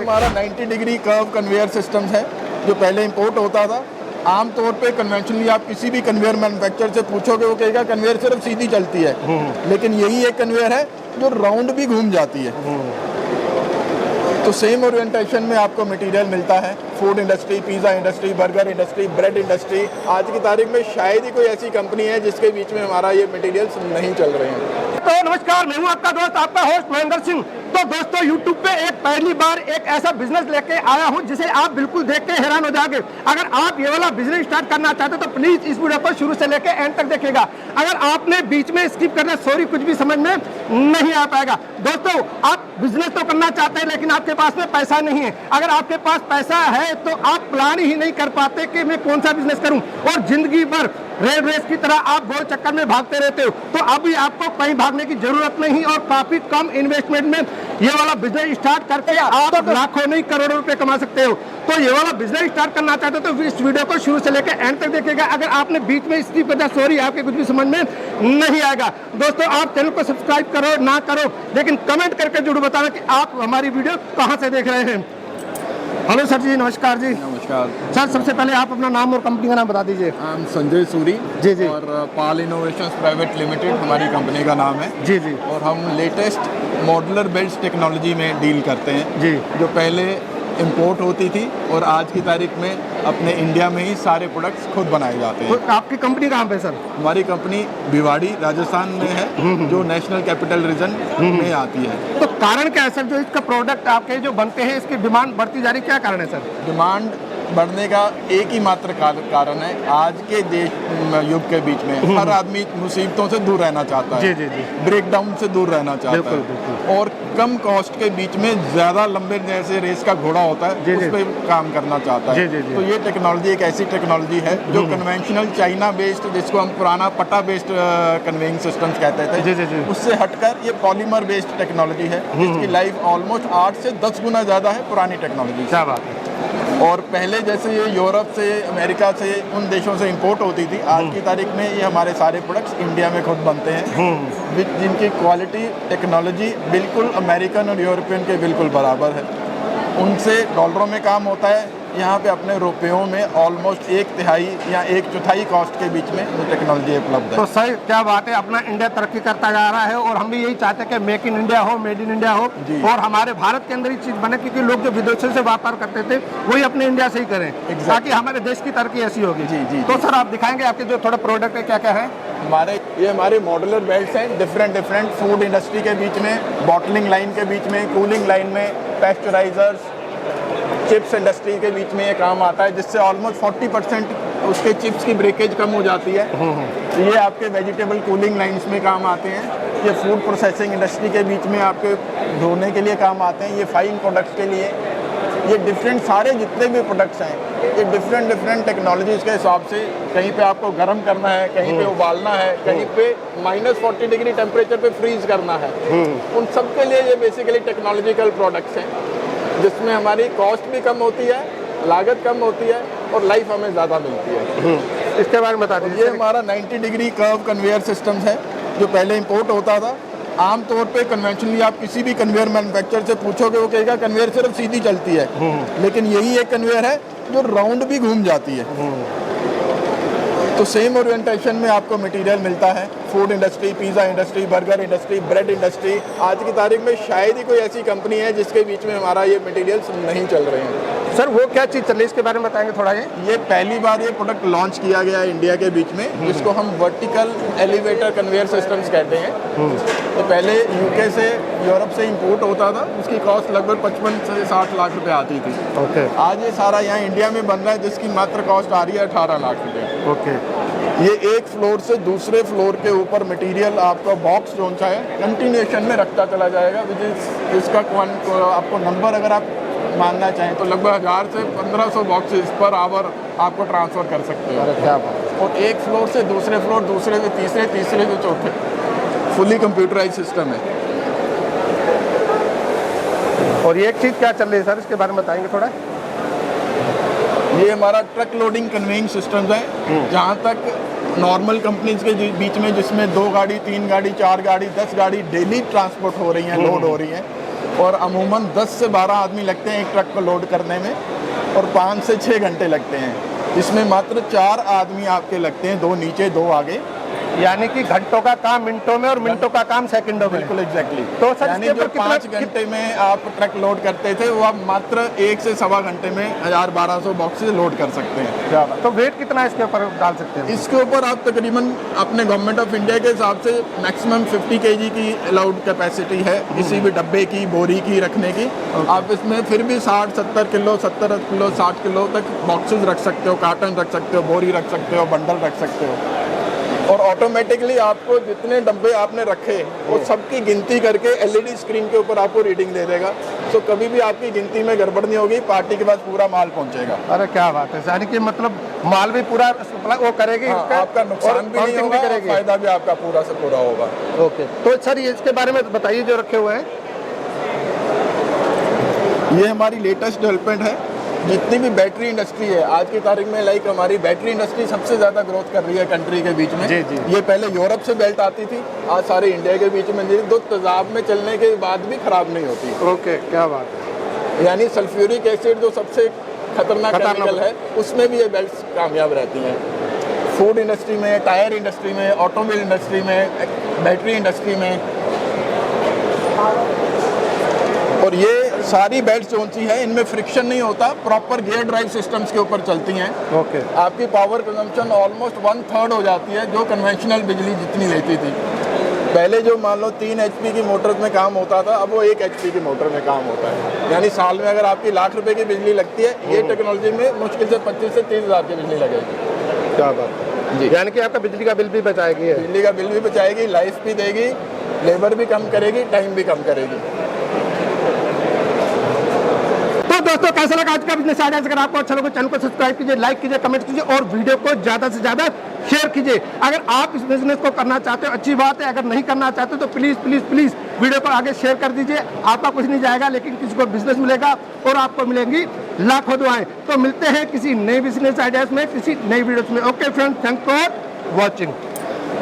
हमारा 90 degree curve conveyor system है जो पहले इंपोर्ट होता था। आमतौर पे कन्वेंशनली आप किसी भी कन्वेयर मैन्युफैक्चरर से पूछोगे वो कहेगा कन्वेयर सिर्फ सीधी चलती है, लेकिन यही एक कन्वेयर है जो राउंड भी घूम जाती है। तो सेम ओरिएंटेशन में आपको मटेरियल मिलता है। Food industry, pizza industry, burger industry, bread industry, आज की तारीख में शायद ही कोई ऐसी कंपनी है जिसके बीच में हमारा ये मटेरियल्स नहीं चल रहे हैं। तो नमस्कार, मैं हूं आपका दोस्त, आपका होस्ट महेंद्र सिंह। तो दोस्तों, YouTube पे एक पहली बार एक ऐसा बिजनेस लेके आया हूं जिसे आप बिल्कुल देख के हैरान हो जाओगे। अगर आप ये वाला बिजनेस स्टार्ट करना चाहते हो तो प्लीज इस वीडियो को शुरू से लेके एंड तक देखिएगा। अगर आपने बीच में स्किप करना, सॉरी, कुछ भी समझ में नहीं आ पाएगा। दोस्तों, आप बिजनेस तो करना चाहते हैं लेकिन आपके पास में पैसा नहीं है। अगर आपके पास पैसा है तो आप प्लान ही नहीं कर पाते कि मैं कौन सा बिजनेस करूं, और जिंदगी भर रेड रेस की तरह आप गोल चक्कर में भागते रहते हो। तो अभी आपको कहीं भागने की जरूरत नहीं और काफी कम इन्वेस्टमेंट में ये वाला बिजनेस स्टार्ट करके आप लाखों नहीं करोड़ों रुपए कमा सकते हो। तो ये वाला बिजनेस स्टार्ट करना चाहते हो तो इस वीडियो को शुरू से लेकर एंड तक देखिएगा। अगर आपने बीच में स्किप कर दिया, सॉरी, आपके कुछ भी समझ में नहीं आएगा। दोस्तों, आप चैनल को सब्सक्राइब करो ना करो, लेकिन कमेंट करके जरूर बताना कि आप हमारी वीडियो कहाँ से देख रहे हैं। हेलो सर जी, नमस्कार जी। नमस्कार सर, सबसे पहले आप अपना नाम और कंपनी का नाम बता दीजिए। हम संजय सूरी जी जी। और पाल इनोवेशंस प्राइवेट लिमिटेड हमारी कंपनी का नाम है जी जी। और हम लेटेस्ट मॉड्यूलर बेल्ट टेक्नोलॉजी में डील करते हैं जी। जो पहले इंपोर्ट होती थी और आज की तारीख में अपने इंडिया में ही सारे प्रोडक्ट्स खुद बनाए जाते हैं। तो आपकी कंपनी कहाँ पे सर? हमारी कंपनी भिवाड़ी राजस्थान में है जो नेशनल कैपिटल रीजन में आती है। तो कारण क्या है सर, जो इसका प्रोडक्ट आपके जो बनते हैं इसकी डिमांड बढ़ती जा रही, क्या कारण है सर? डिमांड बढ़ने का एक ही मात्र कारण है, आज के देश युग के बीच में हर आदमी मुसीबतों से दूर रहना चाहता है। जी जी जी। ब्रेकडाउन से दूर रहना चाहता है और कम कॉस्ट के बीच में ज्यादा लंबे जैसे रेस का घोड़ा होता है उस पर काम करना चाहता है। तो ये टेक्नोलॉजी एक ऐसी टेक्नोलॉजी है जो कन्वेंशनल चाइना बेस्ड, जिसको हम पुराना पट्टा बेस्ड कन्वेइंग सिस्टम्स कहते थे, उससे हटकर ये पॉलीमर बेस्ड टेक्नोलॉजी है जिसकी लाइफ ऑलमोस्ट 8 से 10 गुना ज्यादा है पुरानी टेक्नोलॉजी। क्या बात है। और पहले जैसे ये यूरोप से, अमेरिका से, उन देशों से इंपोर्ट होती थी, आज की तारीख में ये हमारे सारे प्रोडक्ट्स इंडिया में खुद बनते हैं जिनकी क्वालिटी, टेक्नोलॉजी बिल्कुल अमेरिकन और यूरोपियन के बिल्कुल बराबर है। उनसे डॉलरों में काम होता है, यहाँ पे अपने रुपयों में ऑलमोस्ट 1/3 या 1/4 कॉस्ट के बीच में ये टेक्नोलॉजी उपलब्ध है। तो सर, क्या बात है, अपना इंडिया तरक्की करता जा रहा है और हम भी यही चाहते हैं कि मेक इन इंडिया हो, मेड इन इंडिया हो और हमारे भारत के अंदर ही चीज बने, क्योंकि लोग जो विदेशों से व्यापार करते थे वही अपने इंडिया से ही करें ताकि हमारे देश की तरक्की ऐसी होगी। जी जी। तो सर, आप दिखाएंगे आपके जो थोड़े प्रोडक्ट है क्या क्या है? हमारे मॉड्यूलर बेल्ट्स हैं, डिफरेंट फूड इंडस्ट्री के बीच में, बॉटलिंग लाइन के बीच में, कूलिंग लाइन में, पैस्चराइजर्स, चिप्स इंडस्ट्री के बीच में ये काम आता है, जिससे ऑलमोस्ट 40% उसके चिप्स की ब्रेकेज कम हो जाती है। ये आपके वेजिटेबल कूलिंग लाइंस में काम आते हैं। ये फूड प्रोसेसिंग इंडस्ट्री के बीच में आपके धोने के लिए काम आते हैं। ये फाइन प्रोडक्ट्स के लिए, ये डिफरेंट सारे जितने भी प्रोडक्ट्स हैं ये डिफरेंट टेक्नोलॉजीज़ के हिसाब से, कहीं पे आपको गर्म करना है, कहीं पे उबालना है, कहीं पे -40 डिग्री टेम्परेचर पे फ्रीज करना है, उन सब के लिए ये बेसिकली टेक्नोलॉजिकल प्रोडक्ट्स हैं जिसमें हमारी कॉस्ट भी कम होती है, लागत कम होती है और लाइफ हमें ज़्यादा मिलती है। इसके बारे में बता दीजिए। ये हमारा 90 डिग्री कर्व कन्वेयर सिस्टम है जो पहले इंपोर्ट होता था। आमतौर पे कन्वेंशनली आप किसी भी कन्वेयर मैन्युफैक्चरर से पूछोगे वो कहेगा कन्वेयर सिर्फ सीधी चलती है, लेकिन यही एक कन्वेयर है जो राउंड भी घूम जाती है। तो सेम ओरिएंटेशन में आपको मटेरियल मिलता है। Food industry, pizza industry, burger industry, bread industry, आज की तारीख में शायद ही कोई ऐसी कंपनी है जिसके बीच में हमारा ये मटेरियल्स नहीं चल रहे हैं। सर, वो क्या चीज़ चल रही है, इसके बारे में बताएंगे थोड़ा? ये पहली बार ये प्रोडक्ट लॉन्च किया गया है इंडिया के बीच में, जिसको हम वर्टिकल एलिवेटर कन्वेयर सिस्टम्स कहते हैं। तो पहले यूके से, यूरोप से इंपोर्ट होता था, उसकी कॉस्ट लगभग 55 से 60 लाख रुपए आती थी। आज ये सारा यहाँ इंडिया में बन रहा है जिसकी मात्र कॉस्ट आ रही है 18 लाख रुपए। ये एक फ्लोर से दूसरे फ्लोर के ऊपर मटेरियल आपका बॉक्स जो सा है कंटिन्यूएशन में रखता चला जाएगा, जिसका आपको नंबर अगर आप मानना चाहें तो लगभग 1000 से 1500 बॉक्सेस पर आवर आपको ट्रांसफ़र कर सकते हो। क्या बात। और एक फ्लोर से दूसरे फ्लोर, दूसरे से तीसरे, तीसरे से चौथे, फुली कंप्यूटराइज सिस्टम है। और ये एक चीज़ क्या चल रही है सर, इसके बारे में बताएंगे थोड़ा? ये हमारा ट्रक लोडिंग कन्वेइंग सिस्टम है। जहाँ तक नॉर्मल कंपनीज के बीच में जिसमें 2 गाड़ी, 3 गाड़ी, 4 गाड़ी, 10 गाड़ी डेली ट्रांसपोर्ट हो रही हैं, लोड हो रही हैं, और अमूमन 10 से 12 आदमी लगते हैं एक ट्रक को लोड करने में और 5 से 6 घंटे लगते हैं। इसमें मात्र 4 आदमी आपके लगते हैं, 2 नीचे 2 आगे। यानी कि घंटों का काम मिनटों में और मिनटों का काम सेकंडों में। बिल्कुल एग्जैक्टली। तो सर यानी इसके जो ऊपर 5 घंटे में आप ट्रक लोड करते थे वो आप मात्र 1 से सवा घंटे में 1000-1200 बॉक्सेस लोड कर सकते हैं। क्या बात। तो वेट कितना इसके ऊपर डाल सकते हैं? इसके ऊपर आप तकरीबन अपने गवर्नमेंट ऑफ इंडिया के हिसाब से मैक्सिमम 50 kg की अलाउड कैपेसिटी है किसी भी डब्बे की, बोरी की रखने की। आप इसमें फिर भी 60-70 किलो, 70 किलो, 60 किलो तक बॉक्सेस रख सकते हो, कार्टन रख सकते हो, बोरी रख सकते हो, बंडल रख सकते हो। और ऑटोमेटिकली आपको जितने डब्बे आपने रखे वो सबकी गिनती करके एलईडी स्क्रीन के ऊपर आपको रीडिंग दे देगा। तो कभी भी आपकी गिनती में गड़बड़ नहीं होगी, पार्टी के पास पूरा माल पहुंचेगा। अरे क्या बात है, यानी कि मतलब माल भी पूरा वो करेगी। हाँ, आपका नुकसान भी नहीं होगा, फायदा भी आपका पूरा से पूरा होगा। ओके, तो सर ये इसके बारे में बताइए जो रखे हुए हैं। ये हमारी लेटेस्ट डेवलपमेंट है। जितनी भी बैटरी इंडस्ट्री है आज की तारीख में, लाइक हमारी बैटरी इंडस्ट्री सबसे ज़्यादा ग्रोथ कर रही है कंट्री के बीच में। जी जी। ये पहले यूरोप से बेल्ट आती थी, आज सारे इंडिया के बीच में, दो तेजाब में चलने के बाद भी खराब नहीं होती। ओके, क्या बात है। यानी सल्फ्यूरिक एसिड जो सबसे खतरनाक केमिकल है उसमें भी ये बेल्ट कामयाब रहती हैं। फूड इंडस्ट्री में, टायर इंडस्ट्री में, ऑटोमोबाइल इंडस्ट्री में, बैटरी इंडस्ट्री में। और ये सारी बेल्ट जो सी है इनमें फ्रिक्शन नहीं होता, प्रॉपर गियर ड्राइव सिस्टम्स के ऊपर चलती हैं। ओके। आपकी पावर कंजम्पशन ऑलमोस्ट 1/3 हो जाती है जो कन्वेंशनल बिजली जितनी लेती थी। पहले जो मान लो 3 HP की मोटर में काम होता था, अब वो 1 HP की मोटर में काम होता है। यानी साल में अगर आपकी लाख रुपए की बिजली लगती है, ये टेक्नोलॉजी में मुश्किल से 25 से 30 हज़ार की बिजली लगेगी। क्या बात है जी। यानी कि आपका बिजली का बिल भी बचाएगी, बिजली का बिल भी बचाएगी, लाइफ भी देगी, लेबर भी कम करेगी, टाइम भी कम करेगी। तो दोस्तों कैसा लगा आज का बिजनेस आइडिया? अगर आपको अच्छा लगे चैनल को सब्सक्राइब कीजिए, लाइक कीजिए, कमेंट कीजिए और वीडियो को ज्यादा से ज्यादा शेयर कीजिए। अगर आप इस बिजनेस को करना चाहते हो अच्छी बात है, अगर नहीं करना चाहते तो प्लीज प्लीज प्लीज वीडियो को आगे शेयर कर दीजिए। आपका कुछ नहीं जाएगा लेकिन किसी को बिजनेस मिलेगा और आपको मिलेंगी लाखों दुआएं। तो मिलते हैं किसी नए बिजनेस आइडियाज में, किसी नई वीडियो में। Okay friends, thanks for watching.